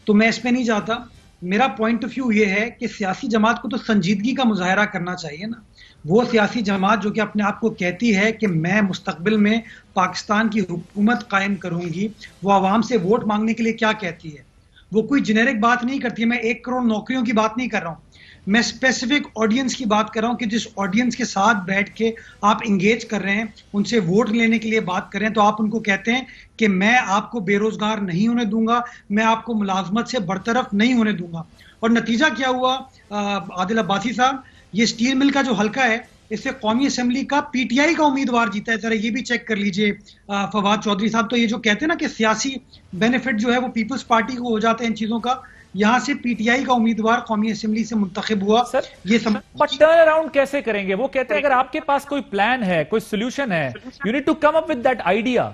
C: तो मैं इस पे नहीं जाता। मेरा पॉइंट ऑफ व्यू ये है कि सियासी जमात को तो संजीदगी का मुजाहरा करना चाहिए ना। वो सियासी जमात जो कि अपने आप को कहती है कि मैं मुस्तकबिल में पाकिस्तान की हुकूमत कायम करूंगी, वो आवाम से वोट मांगने के लिए क्या कहती है? वो कोई जेनेरिक बात नहीं करती है। मैं 1 करोड़ नौकरियों की बात नहीं कर रहा हूँ, मैं स्पेसिफिक ऑडियंस की बात कर रहा हूं कि जिस ऑडियंस के साथ बैठ के आप इंगेज कर रहे हैं, उनसे वोट लेने के लिए बात कर रहे हैं, तो आप उनको कहते हैं कि मैं आपको बेरोजगार नहीं होने दूंगा, मैं आपको मुलाजमत से बरतरफ नहीं होने दूंगा। और नतीजा क्या हुआ आदिल अब्बासी साहब, ये स्टील मिल का जो हल्का है, इससे कौमी असेंबली का पीटीआई का उम्मीदवार जीता है। जरा ये भी चेक कर लीजिए फवाद चौधरी साहब। तो ये जो कहते हैं ना कि सियासी बेनिफिट जो है वो पीपल्स पार्टी को हो जाते हैं इन चीजों का, यहाँ से पीटीआई का उम्मीदवार कौमी असेंबली से मुंतखब हुआ। ये
A: बट टर्न अराउंड कैसे करेंगे? वो कहते हैं अगर आपके पास कोई प्लान है, कोई सोल्यूशन है, you need to come up with that idea.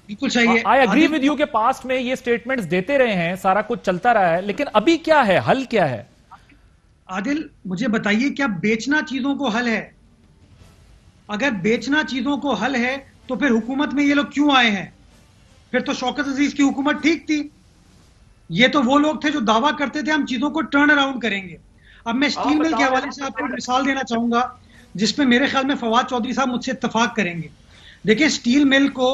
C: बिल्कुल चाहिए।
A: आई एग्री विद यू के पास्ट में ये स्टेटमेंट्स देते रहे हैं, सारा कुछ चलता रहा है, लेकिन अभी क्या है, हल क्या है?
C: आदिल मुझे बताइए, क्या बेचना चीजों को हल है? अगर बेचना चीजों को हल है तो फिर हुकूमत में ये लोग क्यों आए हैं? फिर तो शौकत अजीज की हुकूमत ठीक थी। ये तो वो लोग थे जो दावा करते थे हम चीजों को टर्न अराउंड करेंगे। अब मैं स्टील मिल के हवाले से आपको एक मिसाल देना चाहूंगा जिसपे मेरे ख्याल में फवाद चौधरी साहब मुझसे इत्तफाक करेंगे। देखिए, स्टील मिल को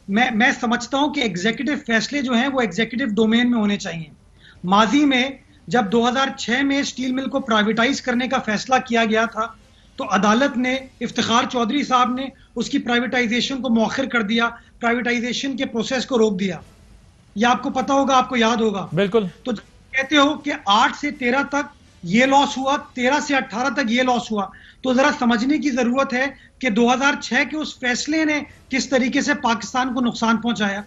C: मैं समझता हूं कि एग्जीक्यूटिव फैसले जो हैं वो एग्जीक्यूटिव डोमेन में होने चाहिए। माजी में जब 2006 में स्टील मिल को प्राइवेटाइज करने का फैसला किया गया था तो अदालत ने, इफ्तिखार चौधरी साहब ने उसकी प्राइवेटाइजेशन को मौखिर कर दिया, प्राइवेटाइजेशन के प्रोसेस को रोक दिया। यह आपको पता होगा, आपको याद होगा।
A: बिल्कुल।
C: तो कहते हो कि 8 से 13 तक ये लॉस हुआ, 13 से 18 तक ये लॉस हुआ, तो जरा समझने की जरूरत है कि 2006 के उस फैसले ने किस तरीके से पाकिस्तान को नुकसान पहुंचाया।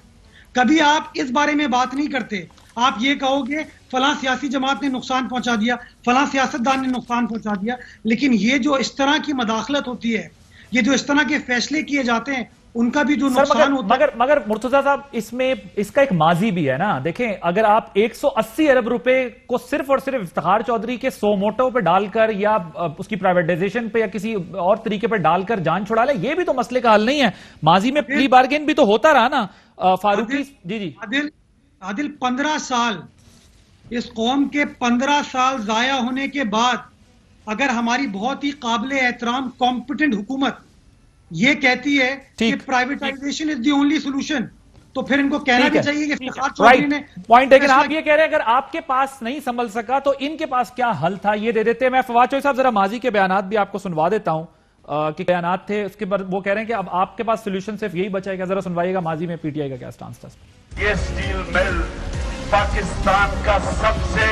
C: कभी आप इस बारे में बात नहीं करते। आप ये कहोगे फलां सियासी जमात ने नुकसान पहुंचा दिया, फलां सियासतदान ने नुकसान पहुंचा दिया, लेकिन ये जो इस तरह की मदाखलत होती है, ये जो इस तरह के फैसले किए जाते हैं, उनका भी जो नुकसान होता है।
A: मगर मुर्तजा साहब, इसमें इसका एक माजी भी है ना। देखें, अगर आप 180 अरब रुपए को सिर्फ और सिर्फ इफ्तिखार चौधरी के सोमोटो पे डालकर या उसकी प्राइवेटाइजेशन पे या किसी और तरीके पे डालकर जान छुड़ा ले, ये भी तो मसले का हल नहीं है। माजी में प्ली बार्गेन भी तो होता रहा ना फारूकी जी।
C: आदिल 15 साल, इस कौम के 15 साल जाया होने के बाद अगर हमारी बहुत ही काबिल एहतराम कॉम्पिटेंट हुकूमत ये कहती है कि privatisation is the only solution, तो फिर इनको कहना भी चाहिए कि इफ्तिखार चौधरी ने
A: पॉइंट। लेकिन आप ये कह रहे हैं अगर आपके पास नहीं संभल सका तो इनके पास क्या हल था, ये दे देते हैं। मैं फवाद चौधरी साहब जरा माजी के बयानात भी आपको सुनवा देता हूं कि बयानात थे, उसके बाद वो कह रहे हैं कि अब आपके पास सोल्यूशन सिर्फ यही बचा है। जरा सुनवाइएगा माजी में पीटीआई का क्या स्टांस था।
E: ये स्टील मिल पाकिस्तान का सबसे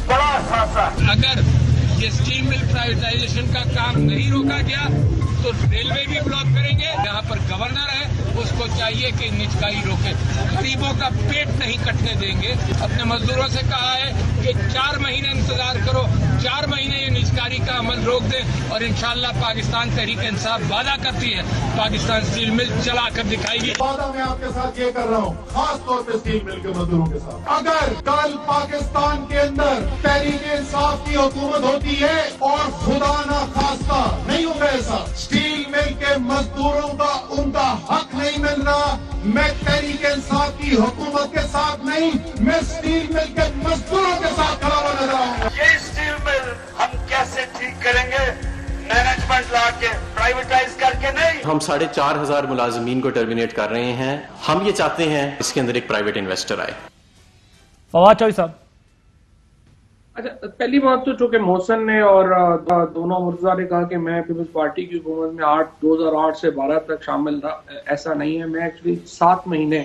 E: बड़ा सासा। अगर ये स्टील मिल प्राइवेटाइजेशन का काम नहीं रोका गया तो रेलवे भी ब्लॉक करेंगे। यहाँ पर गवर्नर है, उसको चाहिए कि निचकाई रोके, गरीबों का पेट नहीं कटने देंगे। अपने मजदूरों से कहा है कि 4 महीने इंतजार करो, 4 महीने ये निचकारी का अमल रोक दें और इंशाल्लाह पाकिस्तान तहरीक इंसाफ वादा करती है पाकिस्तान स्टील मिल चला कर दिखाएगी।
F: वादा मैं आपके साथ ये कर रहा हूँ, खास तौर पे स्टील मिल के मजदूरों के साथ। अगर कल पाकिस्तान के अंदर तहरीक इंसाफ की हुकूमत होती है और खुदा ना खास्ता नहीं होगा ऐसा, स्टील मिल के मजदूरों का उनका हक नहीं मिल रहा, मैं तहरीक इंसाफ की हुकूमत के साथ नहीं, मैं स्टील मिल के मजदूरों के साथ खड़ा हुआ नजर आऊंगा।
E: ये स्टील मिल हम कैसे ठीक करेंगे? मैनेजमेंट ला के, प्राइवेटाइज करके नहीं।
G: हम 4,500 मुलाजमीन को टर्मिनेट कर रहे हैं। हम ये चाहते हैं इसके अंदर एक प्राइवेट इन्वेस्टर आए।
A: फवाद चौधरी साहब।
B: अच्छा, पहली बात तो चूंकि मोहसन ने और दोनों मुर्तजा ने कहा कि मैं पीपल्स पार्टी की हुकूमत में 2008 से 12 तक शामिल था, ऐसा नहीं है। मैं एक्चुअली 7 महीने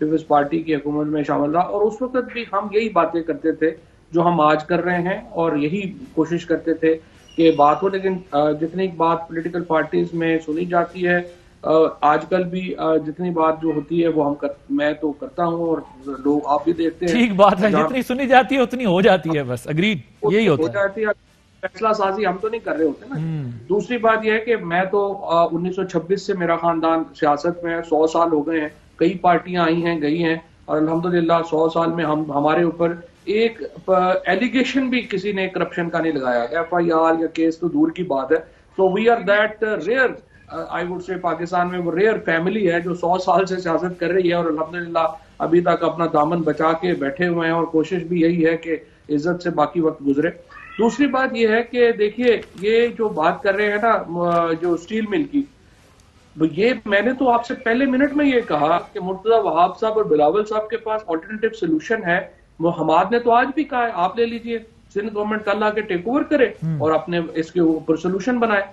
B: पीपल्स पार्टी की हुकूमत में शामिल था और उस वक्त भी हम यही बातें करते थे जो हम आज कर रहे हैं और यही कोशिश करते थे कि बात हो। लेकिन जितनी बात पॉलिटिकल पार्टीज में सुनी जाती है, आजकल भी जितनी बात जो होती है वो मैं तो करता हूँ और लोग आप भी देखते हैं।
A: ठीक बात है, जितनी सुनी जाती है उतनी हो जाती है, बस अग्रीड, यही होता है।
B: फैसला साजी हम तो नहीं कर रहे होते ना। दूसरी बात यह है कि मैं तो 1926 से मेरा खानदान सियासत में है, 100 साल हो गए हैं, कई पार्टियां आई हैं गई हैं और अल्हम्दुलिल्लाह 100 साल में हमारे ऊपर एक एलिगेशन भी किसी ने करप्शन का नहीं लगाया। FIR या केस तो दूर की बात है। So we are that rare, I would say Pakistan में वो रेयर फैमिली है जो 100 साल से सियासत कर रही है और अल्हम्दुलिल्लाह अभी तक अपना दामन बचा के बैठे हुए हैं और कोशिश भी यही है कि इज्जत से बाकी वक्त गुजरे। दूसरी बात यह है कि देखिए, ये जो बात कर रहे हैं ना जो स्टील मिल की, ये मैंने तो आपसे पहले मिनट में ये कहा कि मुर्तजा वहाब साहब और बिलावल साहब के पास ऑल्टरनेटिव सोल्यूशन है। हमाद ने तो आज भी कहा है, आप ले लीजिए, सिंध गवर्नमेंट कल आके टेक ओवर करे और अपने इसके ऊपर सोल्यूशन बनाए।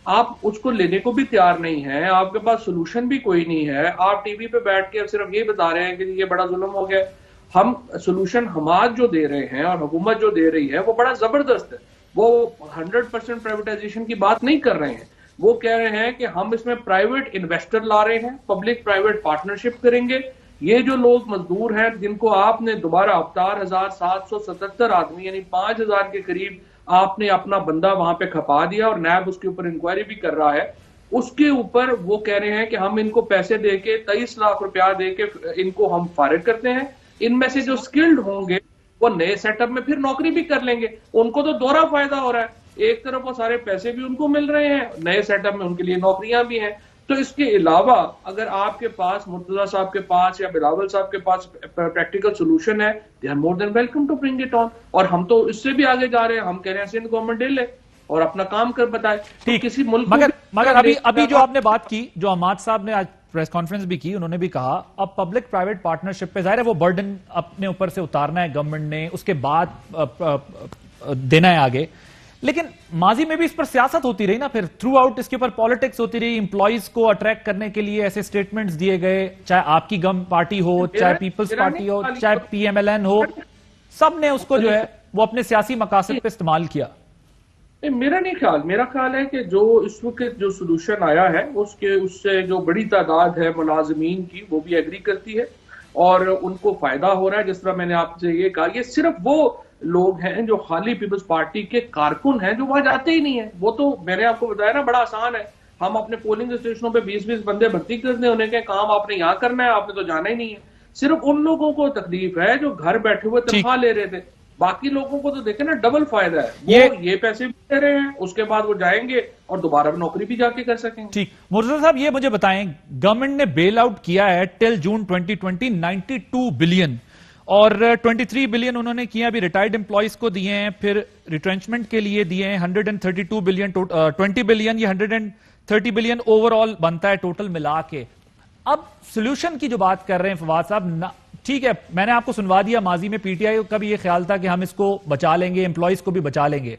B: आप उसको लेने को भी तैयार नहीं है, आपके पास सोल्यूशन भी कोई नहीं है। आप टीवी पे बैठ के सिर्फ ये बता रहे हैं कि ये बड़ा जुल्म हो गया। हम सोल्यूशन हमाद जो दे रहे हैं और हुकूमत जो दे रही है वो बड़ा जबरदस्त है। वो 100% प्राइवेटाइजेशन की बात नहीं कर रहे हैं, वो कह रहे हैं कि हम इसमें प्राइवेट इन्वेस्टर ला रहे हैं, पब्लिक प्राइवेट पार्टनरशिप करेंगे। ये जो लोग मजदूर हैं जिनको आपने दोबारा 4777 आदमी यानी 5000 के करीब आपने अपना बंदा वहां पे खपा दिया और नैब उसके ऊपर इंक्वायरी भी कर रहा है, उसके ऊपर वो कह रहे हैं कि हम इनको पैसे देके 23 लाख रुपया देके इनको हम फारिग करते हैं। इनमें से जो स्किल्ड होंगे वो नए सेटअप में फिर नौकरी भी कर लेंगे। उनको तो दोहरा फायदा हो रहा है, एक तरफ वो सारे पैसे भी उनको मिल रहे हैं, नए सेटअप में उनके लिए नौकरियां भी हैं। तो इसके अलावा अगर आपके पास मुर्तजा साहब के पास या बिलावल साहब के पास प्रैक्टिकल सोल्यूशन है, they are more than welcome to bring it on. और हम तो इससे भी आगे जा रहे हैं, हम कह रहे हैं सिंध गवर्नमेंट ले ले और अपना काम कर बताए।
A: ठीक,
B: किसी मुल्क
A: मगर अभी जो आपने बात की, जो हमाद साहब ने आज प्रेस कॉन्फ्रेंस भी की, उन्होंने भी कहा अब पब्लिक प्राइवेट पार्टनरशिप पे जाहिर है वो बर्डन अपने ऊपर से उतारना है गवर्नमेंट ने, उसके बाद देना है आगे। लेकिन माजी में भी इस पर सियासत होती रही ना, फिर थ्रू आउट इसके ऊपर पॉलिटिक्स होती रही, इंप्लॉइज को अट्रैक्ट करने के लिए ऐसे स्टेटमेंट्स दिए गए, चाहे आपकी गम पार्टी हो, चाहे पीपल्स पार्टी हो, चाहे पीएमएलएन हो, सब ने उसको जो है वो अपने सियासी मकासद पे इस्तेमाल किया।
B: मेरा नहीं ख्याल, मेरा ख्याल है कि जो इस वक्त जो सोल्यूशन आया है उससे जो बड़ी तादाद है मुलाजमीन की वो भी एग्री करती है और उनको फायदा हो रहा है। जिस तरह मैंने आपसे ये कहा, ये सिर्फ वो लोग हैं जो खाली पीपल्स पार्टी के कारकुन हैं जो वहां जाते ही नहीं है। वो तो मैंने आपको बताया ना, बड़ा आसान है, हम अपने पोलिंग स्टेशनों पे 20-20 बंदे भर्ती कर दें, उन्हें क्या काम आपने यहाँ करना है, आपने तो जाना ही नहीं है। सिर्फ उन लोगों को तकलीफ है जो घर बैठे हुए तनख्वाह ले रहे थे, बाकी लोगों को तो देखे ना डबल फायदा है। वो ये पैसे भी दे रहे हैं, उसके बाद वो जाएंगे और दोबारा नौकरी भी जाके कर सकेंगे।
A: ठीक, मुर्तजा साहब ये मुझे बताएं, गवर्नमेंट ने बेल आउट किया है टिल जून 2020 92 बिलियन और 23 बिलियन उन्होंने किया अभी रिटायर्ड एम्प्लॉइज को दिए हैं, फिर रिट्रेंचमेंट के लिए दिए हैं 132 बिलियन, 20 बिलियन, ये 130 बिलियन ओवरऑल बनता है टोटल मिला के। अब सोल्यूशन की जो बात कर रहे हैं फवाद साहब, ठीक है, मैंने आपको सुनवा दिया, माजी में पीटीआई का भी ये ख्याल था कि हम इसको बचा लेंगे, एम्प्लॉइज को भी बचा लेंगे।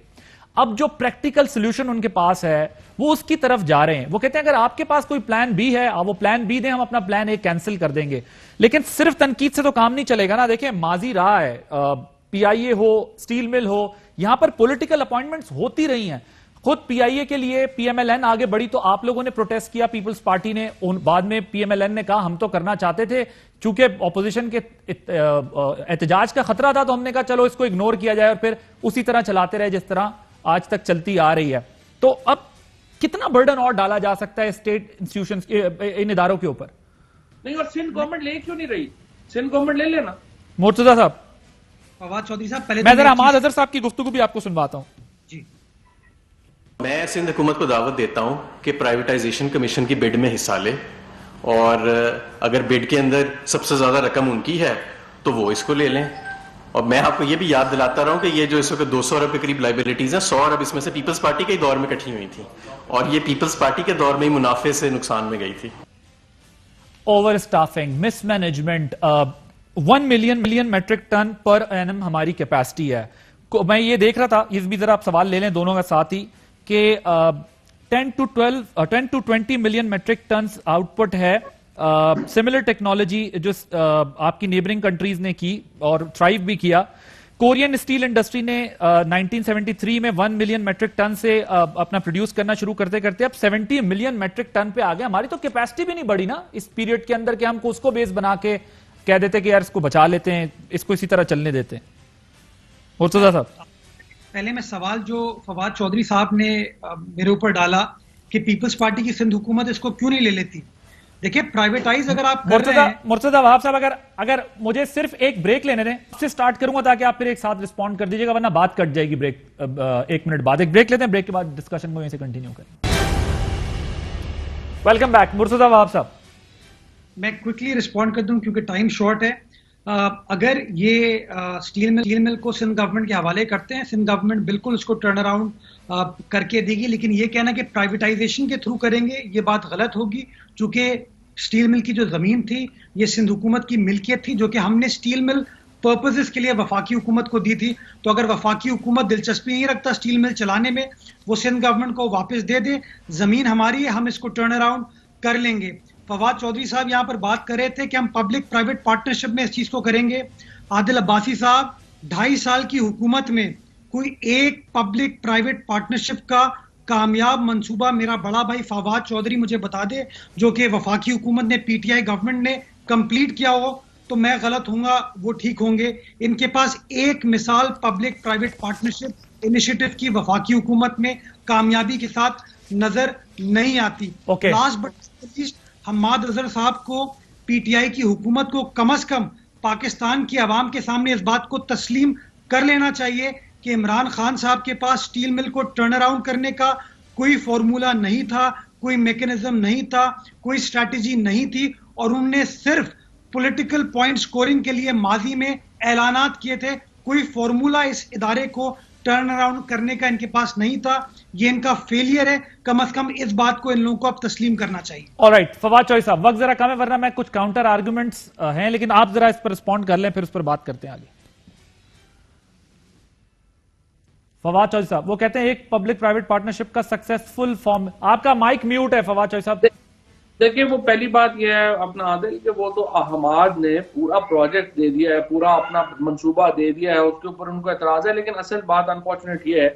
A: अब जो प्रैक्टिकल सोल्यूशन उनके पास है वो उसकी तरफ जा रहे हैं। वो कहते हैं अगर आपके पास कोई प्लान बी है, आप वो प्लान बी दें, हम अपना प्लान ए कैंसिल कर देंगे। लेकिन सिर्फ तनकीद से तो काम नहीं चलेगा ना। देखिए, माजी रहा है, पीआईए हो, स्टील मिल हो, यहां पर पॉलिटिकल अपॉइंटमेंट्स होती रही हैं। खुद पीआईए के लिए पीएमएलएन आगे बढ़ी तो आप लोगों ने प्रोटेस्ट किया, पीपल्स पार्टी ने, बाद में पीएमएलएन ने कहा हम तो करना चाहते थे, चूंकि ऑपोजिशन के एहतजाज का खतरा था तो हमने कहा चलो इसको इग्नोर किया जाए और फिर उसी तरह चलाते रहे जिस तरह आज तक चलती आ रही है। तो अब कितना बर्डन और डाला जा सकता है स्टेट इंस्टीट्यूशंस, इन इदारों के ऊपर?
B: नहीं, और सिंध गवर्नमेंट ले क्यों नहीं रही? सिंध गवर्नमेंट ले लेना।
A: मुर्तजा साहब,
C: फवाद चौधरी साहब, पहले
A: मैं जरा हमाद अजहर साहब की गुफ्तगू भी आपको सुनवाता हूं
C: जी।
G: मैं सिंध हुकूमत को दावत देता हूं कि प्राइवेटाइजेशन कमीशन की बिड में हिस्सा ले और अगर बिड के अंदर सबसे ज्यादा रकम उनकी है तो वो इसको ले लें। और मैं आपको ये भी याद दिलाता रहा हूं कि ये जो इस वक्त 200 अरब के करीब लाइबिलिटीज हैं, 100 अरब इसमें से पीपल्स पार्टी के दौर में इकट्ठी हुई थी और ये पीपल्स पार्टी के दौर में ही मुनाफे से नुकसान में गई थी।
A: Over staffing, mismanagement, 1 million metric ton per annum हमारी कैपेसिटी है। मैं ये देख रहा था, इस भी जरा आप सवाल ले लें दोनों का साथ ही, कि 10 to 20 million metric ton output है। सिमिलर टेक्नोलॉजी जो आपकी नेबरिंग कंट्रीज ने की और थ्राइव भी किया। कोरियन स्टील इंडस्ट्री ने 1973 में 1 मिलियन मेट्रिक टन से अपना प्रोड्यूस करना शुरू करते करते अब 70 मिलियन मेट्रिक टन पे आ गए। हमारी तो कैपेसिटी भी नहीं बढ़ी ना इस पीरियड के अंदर कि हमको उसको बेस बना के कह देते कि यार इसको बचा लेते हैं, इसको इसी तरह चलने देते हैं। मुर्तजा साहब,
C: पहले मैं सवाल जो फवाद चौधरी साहब ने मेरे ऊपर डाला कि पीपल्स पार्टी की सिंध हुकूमत इसको क्यों नहीं ले लेती। देखिए, प्राइवेटाइज अगर आप कर रहे हैं,
A: मुर्तजा वहाब साहब, अगर मुझे सिर्फ एक ब्रेक लेने दें, उससे स्टार्ट करूंगा ताकि आप फिर एक साथ रिस्पॉन्ड कर दीजिएगा, वरना बात कट जाएगी। ब्रेक 1 मिनट बाद एक ब्रेक लेते हैं, ब्रेक के बाद डिस्कशन को यहीं से कंटिन्यू करें। Welcome back. मुर्तजा वहाब साहब,
C: मैं क्विकली रिस्पॉन्ड कर दूं क्योंकि टाइम शॉर्ट है। अगर ये स्टील मिल को सिंध गवर्नमेंट के हवाले करते हैं, सिंध गवर्नमेंट बिल्कुल उसको टर्न अराउंड करके देगी, लेकिन ये कहना कि प्राइवेटाइजेशन के थ्रू करेंगे, ये बात गलत होगी। चूंकि स्टील मिल की जो जमीन थी ये सिंध हुकूमत की मिल्कियत थी, जो कि हमने स्टील मिल पर्पसेस के लिए वफाकी हुकूमत को दी थी। तो अगर वफाकी हुकूमत दिलचस्पी नहीं रखता स्टील मिल चलाने में, वो सिंध गवर्नमेंट को वापस दे दे, जमीन हमारी है, हम इसको टर्न अराउंड कर लेंगे। फवाद चौधरी साहब यहाँ पर बात कर रहे थे कि हम पब्लिक प्राइवेट पार्टनरशिप में इस चीज को करेंगे। आदिल अब्बासी साहब, 2.5 साल की हुकूमत में कोई एक पब्लिक प्राइवेट पार्टनरशिप का कामयाब मंसूबा मेरा बड़ा भाई फवाद चौधरी मुझे बता दे, जो कि वफाकी हुकूमत ने, पीटीआई गवर्नमेंट ने कंप्लीट किया हो, तो मैं गलत होऊंगा, वो ठीक होंगे। इनके पास एक मिसाल पब्लिक प्राइवेट पार्टनरशिप इनिशिएटिव की वफाकी हुकूमत में कामयाबी के साथ नजर नहीं आती। Last but least, Hammad Azhar साहब को, पीटीआई की हुकूमत को कम से कम पाकिस्तान की आवाम के सामने इस बात को तस्लीम कर लेना चाहिए कि इमरान खान साहब के पास स्टील मिल को टर्न अराउंड करने का कोई फॉर्मूला नहीं था, कोई मैकेनिज्म नहीं था, कोई स्ट्रैटेजी नहीं थी, और उन्होंने सिर्फ पॉलिटिकल पॉइंट स्कोरिंग के लिए माजी में ऐलानात किए थे। कोई फॉर्मूला इस इदारे को टर्न अराउंड करने का इनके पास नहीं था। ये इनका फेलियर है, कम से कम इस बात को इन लोगों को अब तस्लीम करना चाहिए।
A: ऑलराइट, फवाद चौधरी साहब, वक्त जरा कम है, वरना मैं कुछ काउंटर आर्गुमेंट्स हैं, लेकिन आप जरा इस पर रिस्पॉन्ड कर लें, फिर उस पर बात करते हैं आगे। फवाद चौधरी साहब, वो कहते हैं एक पब्लिक प्राइवेट पार्टनरशिप का सक्सेसफुल फॉर्म, आपका माइक म्यूट है फवाद चौधरी साहब।
B: देखिए, वो पहली बात यह है अपना आदिल कि वो तो अहमद ने पूरा प्रोजेक्ट दे दिया है, पूरा अपना मंसूबा दे दिया है, उसके ऊपर उनको एतराज है। लेकिन असल बात अनफॉर्चुनेट ये है,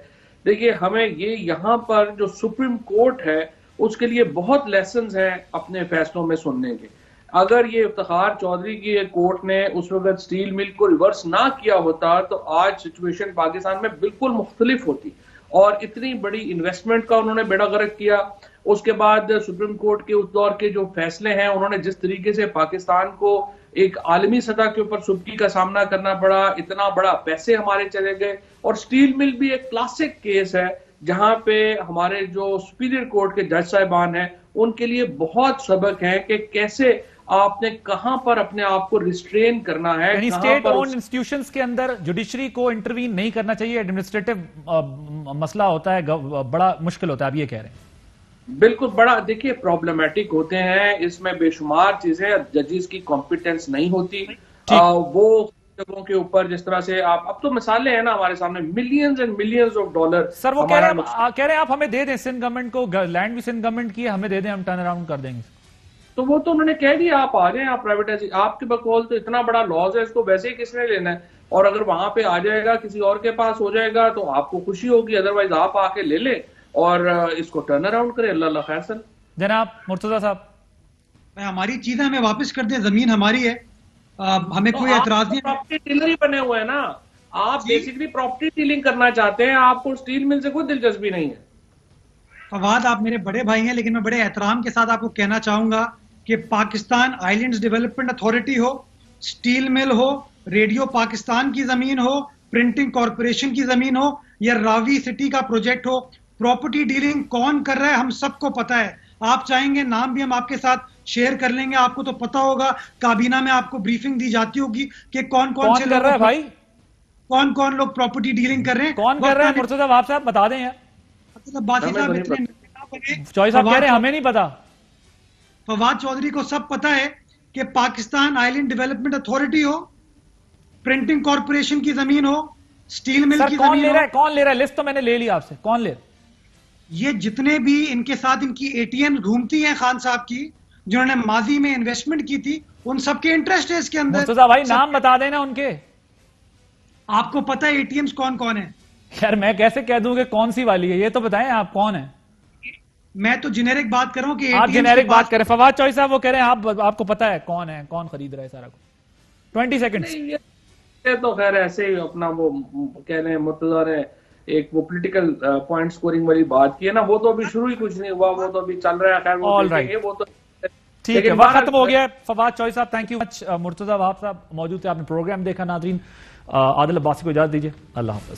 B: देखिए हमें ये यहाँ पर जो सुप्रीम कोर्ट है उसके लिए बहुत लेसन्स हैं अपने फैसलों में सुनने के। अगर ये इफ्तिखार चौधरी की कोर्ट ने उस वक्त स्टील मिल को रिवर्स ना किया होता तो आज सिचुएशन पाकिस्तान में बिल्कुल मुख्तलिफ होती, और इतनी बड़ी इन्वेस्टमेंट का उन्होंने बेड़ा गर्क किया। उसके बाद सुप्रीम कोर्ट के उस दौर के जो फैसले हैं, उन्होंने जिस तरीके से पाकिस्तान को एक आलमी सतह के ऊपर सुबकी का सामना करना पड़ा, इतना बड़ा पैसे हमारे चले गए। और स्टील मिल भी एक क्लासिक केस है जहां पे हमारे जो सुपीरियर कोर्ट के जज साहिबान हैं उनके लिए बहुत सबक है कि कैसे आपने कहां पर अपने आप को रिस्ट्रेन करना है।
A: स्टेट ओन्ड इंस्टीट्यूशंस के अंदर जुडिशरी को इंटरवीन नहीं करना चाहिए, एडमिनिस्ट्रेटिव मसला होता है, बड़ा मुश्किल होता है, आप ये कह रहे हैं।
B: बिल्कुल, बड़ा देखिए प्रॉब्लमेटिक होते हैं, इसमें बेशुमार चीजें, जजेस की कॉम्पिटेंस नहीं होती। वो जगहों के ऊपर जिस तरह से आप, अब तो मिसालें हैं ना हमारे सामने, millions and millions of dollar.
A: Sir वो कह रहे हैं आप हमें दे दें, सिंध गवर्नमेंट को लैंड भी सिंध गवर्नमेंट की है, हमें दे दें, हम टर्न अराउंड कर देंगे।
B: तो वो तो उन्होंने कह दिया आप आ जाएं, आप प्राइवेटाइज, आपके बकौल तो इतना बड़ा लॉस है, इसको वैसे ही किसने लेना है। और अगर वहां पे आ जाएगा, किसी और के पास हो जाएगा तो आपको खुशी होगी, अदरवाइज आप आके ले ले और इसको टर्न अराउंड करें। अल्लाह खैर सन।
A: जनाब मुर्तजा साहब,
C: हमारी चीजें हमें वापस कर दें, जमीन हमारी है, हमें कोई एतराज नहीं।
B: प्रॉपर्टी डीलर ही बने हुए हैं ना आप, बेसिकली प्रॉपर्टी डीलिंग करना चाहते हैं, आपको स्टील मिल से कोई दिलचस्पी नहीं है।
C: फवाद, आप मेरे बड़े भाई हैं, लेकिन मैं बड़े एहतराम के साथ आपको कहना चाहूंगा कि पाकिस्तान आइलैंड्स डेवलपमेंट अथॉरिटी हो, स्टील मिल हो, रेडियो पाकिस्तान की जमीन हो, प्रिंटिंग कॉरपोरेशन की जमीन हो, या रावी सिटी का प्रोजेक्ट हो, प्रॉपर्टी डीलिंग कौन कर रहा है हम सबको पता है। आप चाहेंगे नाम भी हम आपके साथ शेयर कर लेंगे, आपको तो पता होगा, काबीना में आपको ब्रीफिंग दी जाती होगी कि कौन कौन से
A: कर रहा है भाई,
C: कौन कौन लोग प्रॉपर्टी डीलिंग कर रहे हैं,
A: कौन कर रहा है। मुर्तजा साहब, आप साहब बता दें यार। चौधरी साहब कह रहे हैं हमें नहीं पता।
C: फवाद चौधरी को सब पता है कि पाकिस्तान आइलैंड डेवलपमेंट अथॉरिटी हो, प्रिंटिंग कॉर्पोरेशन की जमीन हो, स्टील मिल की
A: कौन
C: जमीन
A: ले रहा है, कौन ले रहा है, लिस्ट तो मैंने ले ली आपसे, कौन ले रहा है?
C: ये जितने भी इनके साथ इनकी एटीएम घूमती हैं खान साहब की, जिन्होंने माजी में इन्वेस्टमेंट की थी, उन सबके इंटरेस्ट है इसके अंदर।
A: मुर्तजा भाई नाम बता देना उनके,
C: आपको पता है एटीएम्स कौन कौन है?
A: यार मैं कैसे कह दूं कि कौन सी वाली है, ये तो बताएं आप कौन है।
C: मैं तो जेनेरिक बात कर रहा हूं कि
A: आप जेनेरिक बात करें। फवाद चौधरी साहब वो कह रहे हैं आपको पता है कौन है, कौन खरीद रहा है सारा को। 20 सेकंड्स।
B: ये तो खैर ऐसे ही अपना वो कह रहे हैं, मुर्तजा ने एक वो पॉलिटिकल पॉइंट स्कोरिंग वाली बात की है ना, वो तो अभी शुरू ही कुछ नहीं हुआ, वो तो अभी चल रहा है। खैर वो तो
A: ठीक है, वक्त खत्म हो गया है। फवाद चौधरी साहब thank you much, Murtaza Wahab साहब मौजूद थे, आपने प्रोग्राम देखा। नाज़रीन, आदिल अब्बासी को इजाजत दीजिए, अल्लाह हाफ़िज़।